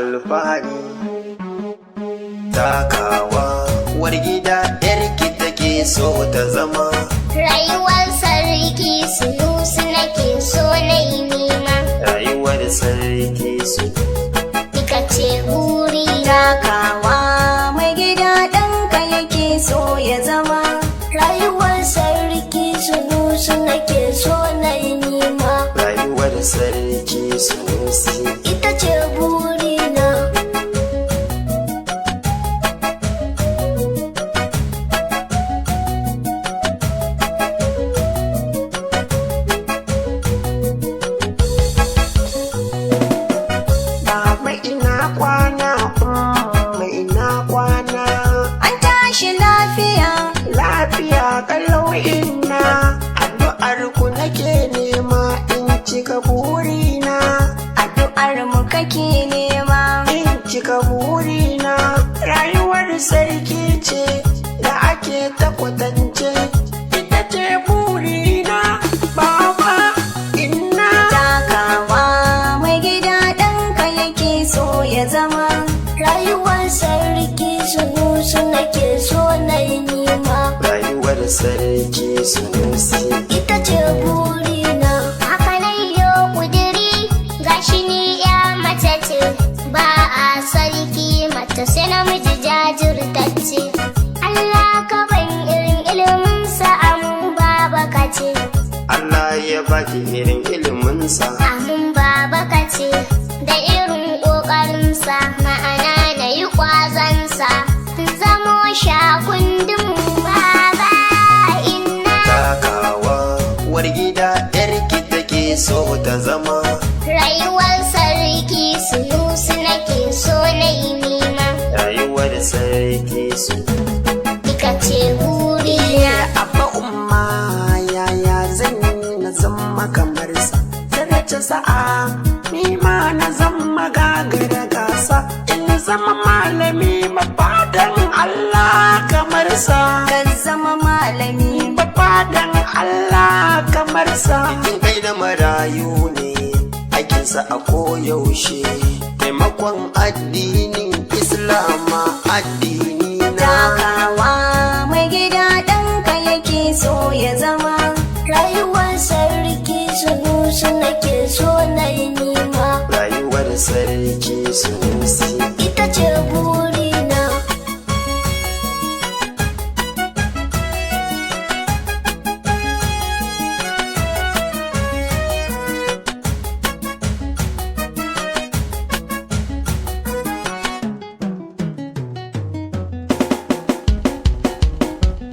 alfahari. Takawa uwar gida yarki take so ta zama. Rayuwar sarki Sunusi nake so na yi nema. Rayuwar sarki su Ika ce buri Takawa mai gida ɗanka yake so ya zama. Rayuwar sarki Sunusi nake so na yi nema. rayuwar sarki Sunusi. Ita ce burina. Baba ina kwana, ina kwana. An tashi lafiya. Lafiya kalau ina, addu'ar ku nake nema in cika burina. Addu'ar mu kake nema. In cika burina, rayuwar sarki ce da ake ta kwatance. Ita ce burina, baba ina. Takawa mai gida ɗanka yake so ya zama. Rayuwar sarki Sunusi nake so na yi nema. Rayuwar sarki Sunusi. Ita ce burina. Haka na yo kudiri gashi ni ya mace ce. Ba a sarki mata sai namiji jajirtacce. Allah ka ban irin ilimin sa amun baba ka ce. Allah ya baki irin iliminsa. Amun baba ka ce. Da irin ƙoƙarinsa ma'ana na yi ƙwazansa. Zamo shakundin baba inna. Takawa uwar gida yarki take so ta zama. Rayuwar sarki Sunusi nake so na yi nema. Rayuwar sarki su. Ika ce burina. Abba umma yaya zan yi na zama kamar sa. Daraja sa'a ni ma na zama gagara gasa. In zama malami bafadan Allah kamar sa. Ka zama malami. Bafadan Allah kamar sa. In kai da marayu ne aikinsa a koyaushe. Taimakon addinin Islama addini na. Takawa mai gida ɗanka yake so ya zama. Rayuwar sarki Sunusi nake so na yi nema. Rayuwar sarki Sunusi. Ita ce burina.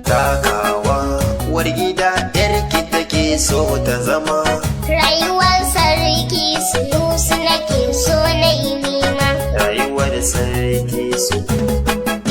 Takawa uwar gida yarki take so ta zama. Rayuwar sarki Sunusi nake so na yi nema. Rayuwar sarki su.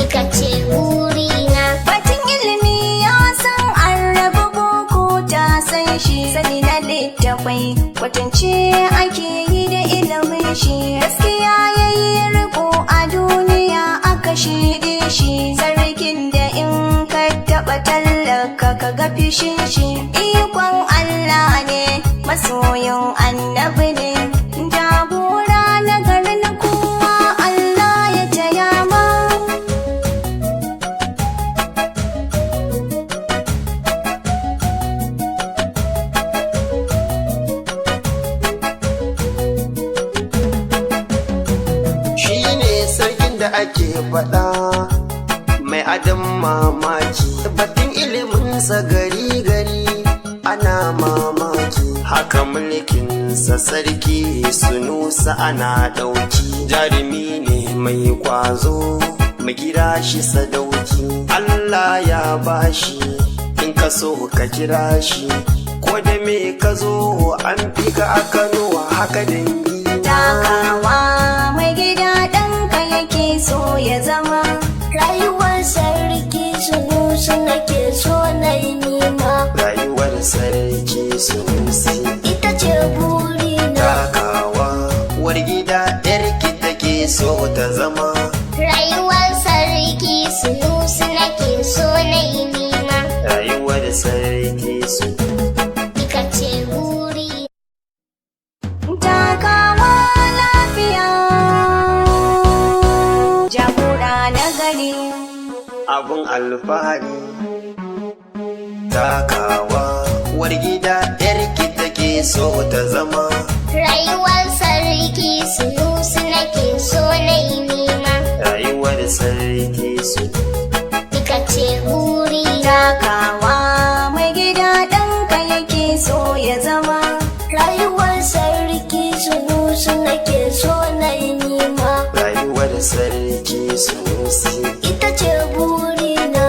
Ika ce burina. Batun ilimi ya san an raba boko ta san shi. Sani na littafai kwatance ake yi da ilimin shi. Gaskiya ya yi riko a duniya aka shige shi. Sarkin da in ka taɓa tallaka ka ga fishin shi. Ikon Allah ne masoyin annabi ne. Jagora na gari na kowa Allah ya taya ma. Shi ne sarkin da ake faɗa mai adam mamaki. Batun iliminsa gari gari ana mamaki. Haka mulkinsa sarki Sunusi ana ɗauki. Jarumi ne mai ƙwazo mu kira shi sadauki. Allah ya bashi in ka so ka kira shi. Ko da me ka zo an fi ka a Kano haka dangi. Takawa mai gida ɗanka yake so ya zama. Rayuwar sarki Sunusi nake so na yi nema. Rayuwar sarki Sunusi. Ita ce burina. Takawa uwar gida yarki take so ta zama. Rayuwar sarki Sunusi nake so na yi nema. Rayuwar sarki su. Ika ce buri. Takawa lafiya. abun alfahari. Takawa uwar gida yarki take so ta zama. Rayuwar sarki Sunusi nake so na yi nema. Rayuwar sarki su Ika ce buri Takawa mai gida ɗanka yake so ya zama. Rayuwar sarki Sunusi nake so na yi nema. rayuwar sarki Sunusi. Ita ce burina.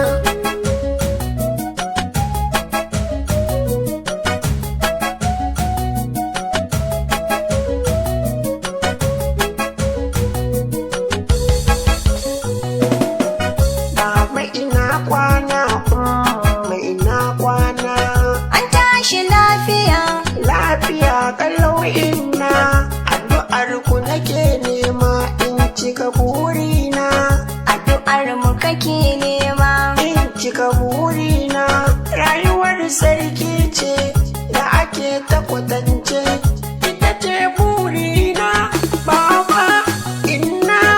Baba ina kwana, mai ina kwana. An tashi lafiya. Lafiya kalau ina, addu'ar ku nake nema in cika burina. Addu'ar mu kake nema. In cika burina, rayuwar sarki ce da ake ta kwatance.